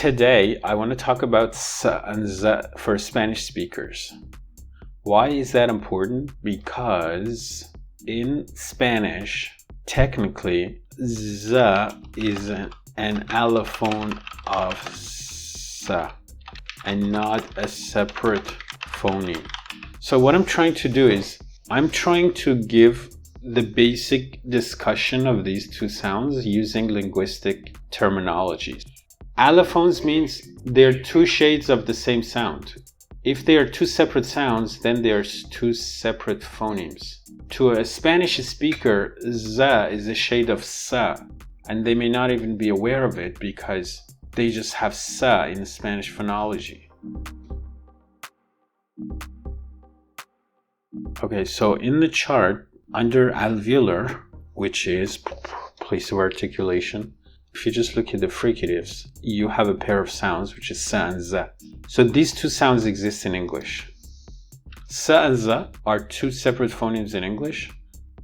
Today, I want to talk about S and Z for Spanish speakers. Why is that important? Because in Spanish, technically, Z is an allophone of S and not a separate phoneme. So what I'm trying to do is, I'm trying to give the basic discussion of these two sounds using linguistic terminologies. Allophones means they're two shades of the same sound. If they are two separate sounds, then there's two separate phonemes. To a Spanish speaker, Z is a shade of S, and they may not even be aware of it because they just have S in Spanish phonology. Okay, so in the chart, under alveolar, which is place of articulation, if you just look at the fricatives, you have a pair of sounds, which is S and Z. So these two sounds exist in English. S and Z are two separate phonemes in English.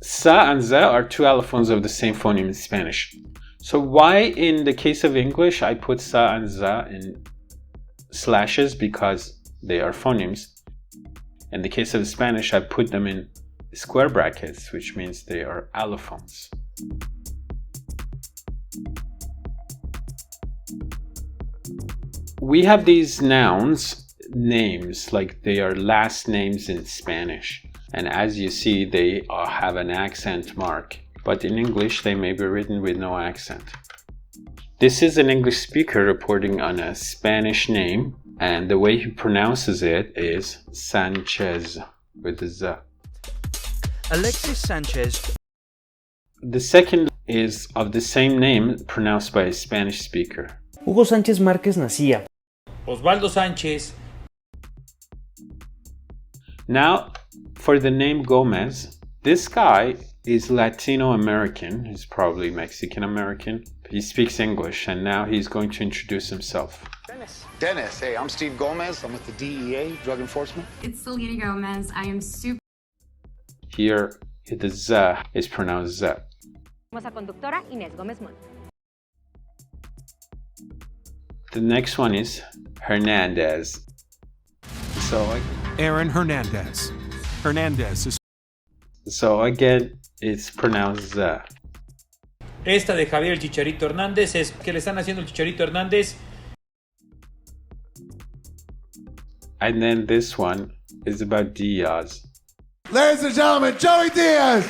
S and Z are two allophones of the same phoneme in Spanish. So why in the case of English I put S and Z in slashes? Because they are phonemes. In the case of Spanish, I put them in square brackets, which means they are allophones. We have these nouns, names, like they are last names in Spanish. And as you see, they have an accent mark. But in English, they may be written with no accent. This is an English speaker reporting on a Spanish name. And the way he pronounces it is Sanchez with a Z. Alexis Sanchez. The second is of the same name pronounced by a Spanish speaker. Hugo Sánchez Márquez nacía. Osvaldo Sánchez. Now, for the name Gomez, this guy is Latino American. He's probably Mexican American. He speaks English, and now he's going to introduce himself. Dennis, hey, I'm Steve Gomez. I'm with the DEA, Drug Enforcement. It's Selena Gomez. I am super. Here, the Z is pronounced Z. Conductora Inés Gómez Montt. The next one is Hernandez. So, Aaron Hernandez. Hernandez is. So again, it's pronounced Z. Esta de Javier el Chicharito Hernández es que le están haciendo el Chicharito Hernández. And then this one is about Diaz. Ladies and gentlemen, Joey Diaz!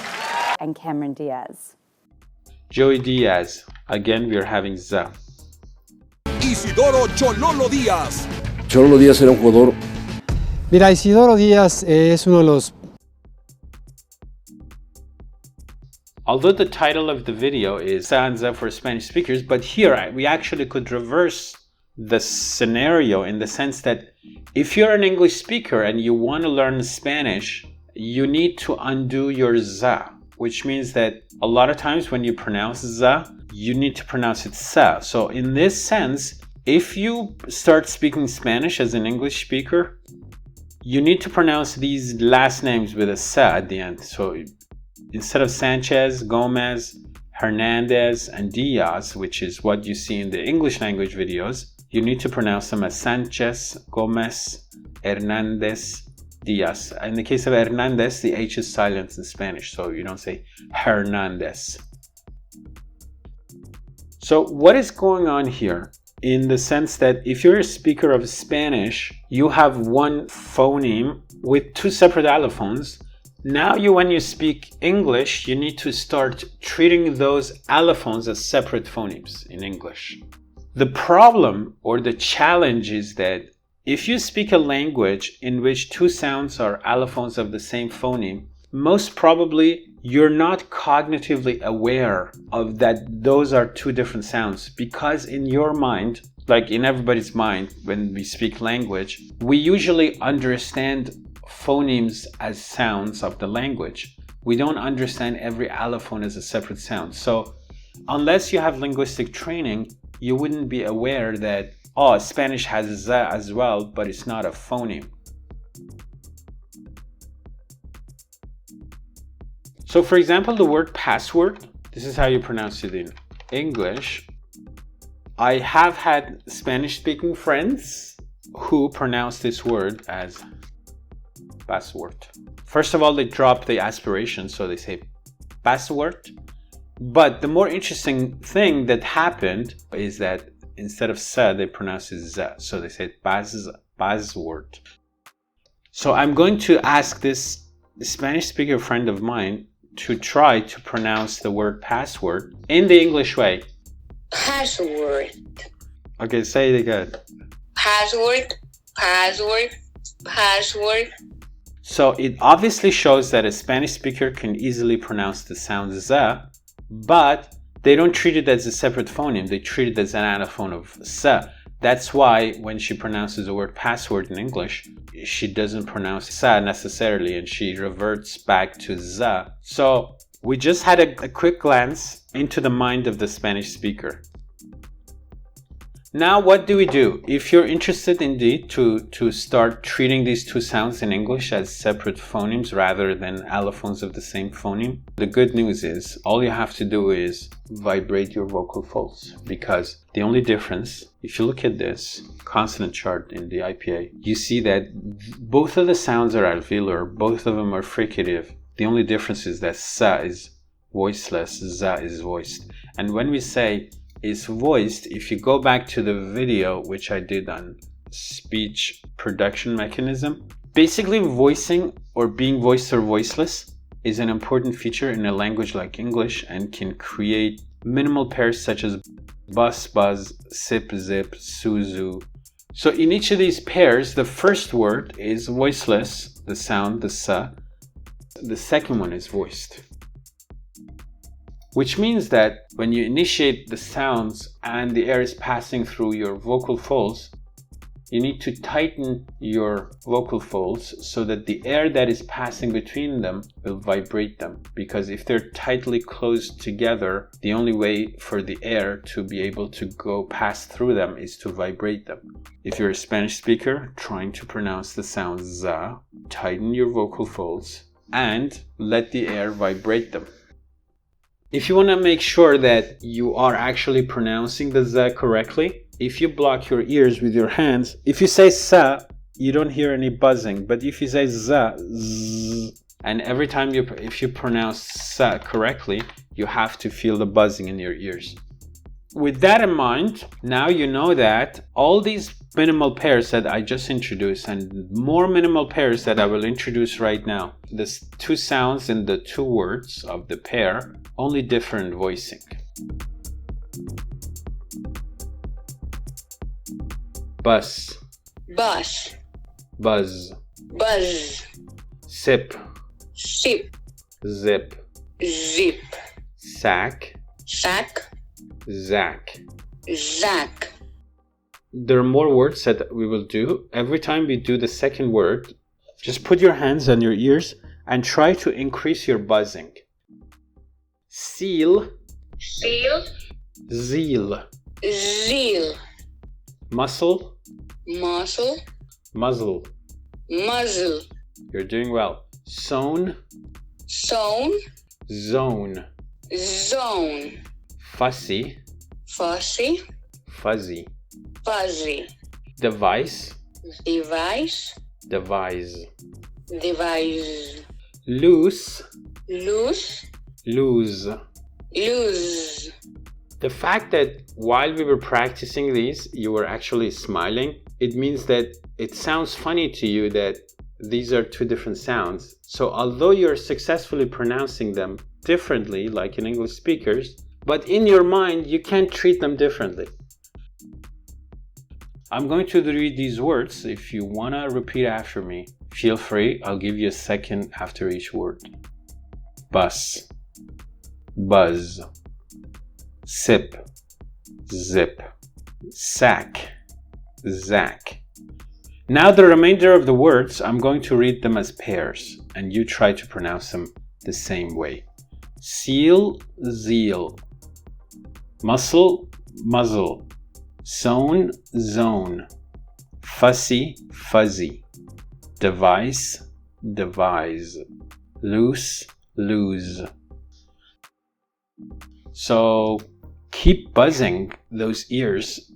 And Cameron Diaz. Joey Diaz. Again, we are having Z. Isidoro Chololo Díaz. Chololo Díaz era un jugador. Mira, Isidoro Díaz es uno de los. Although the title of the video is Z and Z for Spanish speakers, but here we actually could reverse the scenario in the sense that if you're an English speaker and you want to learn Spanish, you need to undo your Z, which means that a lot of times when you pronounce Z, you need to pronounce it sa. So in this sense, if you start speaking Spanish as an English speaker, you need to pronounce these last names with a sa at the end. So instead of Sanchez, Gomez, Hernandez, and Diaz, which is what you see in the English language videos, you need to pronounce them as Sanchez, Gomez, Hernandez, Diaz. In the case of Hernandez, the H is silent in Spanish, so you don't say Hernandez. So what is going on here? In the sense that if you're a speaker of Spanish, you have one phoneme with two separate allophones. Now when you speak English, you need to start treating those allophones as separate phonemes in English. The problem or the challenge is that if you speak a language in which two sounds are allophones of the same phoneme, most probably you're not cognitively aware of that those are two different sounds, because in your mind, like in everybody's mind when we speak language, we usually understand phonemes as sounds of the language. We don't understand every allophone as a separate sound. So unless you have linguistic training, you wouldn't be aware that, oh, Spanish has Z as well, but it's not a phoneme. So for example, the word password, this is how you pronounce it in English. I have had Spanish-speaking friends who pronounce this word as password. First of all, they drop the aspiration, so they say password. But the more interesting thing that happened is that instead of sa, they pronounce it za, so they say password. So I'm going to ask this Spanish-speaking friend of mine to try to pronounce the word password in the English way. Password. Okay, say it again. Password. Password. Password. So it obviously shows that a Spanish speaker can easily pronounce the sound za, but they don't treat it as a separate phoneme. They treat it as an antiphone of sa. That's why when she pronounces the word password in English, she doesn't pronounce sa necessarily, and she reverts back to za. So we just had a quick glance into the mind of the Spanish speaker. Now, what do we do? If you're interested indeed to start treating these two sounds in English as separate phonemes rather than allophones of the same phoneme, the good news is all you have to do is vibrate your vocal folds, because the only difference, if you look at this consonant chart in the IPA, you see that both of the sounds are alveolar, both of them are fricative. The only difference is that sa is voiceless, za is voiced. And when we say is voiced, if you go back to the video which I did on speech production mechanism, basically voicing or being voiced or voiceless is an important feature in a language like English and can create minimal pairs such as bus, buzz, sip, zip, suzu. So in each of these pairs, the first word is voiceless, the sound, the sa. The second one is voiced. Which means that when you initiate the sounds and the air is passing through your vocal folds, you need to tighten your vocal folds so that the air that is passing between them will vibrate them. Because if they're tightly closed together, the only way for the air to be able to go pass through them is to vibrate them. If you're a Spanish speaker trying to pronounce the sound za, tighten your vocal folds and let the air vibrate them. If you want to make sure that you are actually pronouncing the za correctly, if you block your ears with your hands, if you say sa, you don't hear any buzzing. But if you say za, zzz, and every time if you pronounce sa correctly, you have to feel the buzzing in your ears. With that in mind, now you know that all these minimal pairs that I just introduced and more minimal pairs that I will introduce right now, the two sounds in the two words of the pair, only different voicing. Bus, Bus. buzz, Buzz. sip, Sip. zip, Zip. sack, Sack. zack. Zack. There are more words that we will do. Every time we do the second word, just put your hands on your ears and try to increase your buzzing. Seal, Seal. zeal, Zeal. muscle, Muscle. muzzle. Muzzle. You're doing well. Sewn, Zone. zone. Zone. Fussy, Fussy. fuzzy. Fuzzy. Device, Device. devise. Device. Loose, Loose. lose. Lose. The fact that while we were practicing these, you were actually smiling, it means that it sounds funny to you that these are two different sounds. So although you're successfully pronouncing them differently, like in English speakers, but in your mind, you can't treat them differently. I'm going to read these words. If you want to repeat after me, feel free. I'll give you a second after each word. Bus, buzz, sip, zip, sack, zack. Now the remainder of the words, I'm going to read them as pairs, and you try to pronounce them the same way. Seal, zeal. Muscle, muzzle. Sewn, zone. Fussy, fuzzy. Device, devise. Loose, lose. So keep buzzing those ears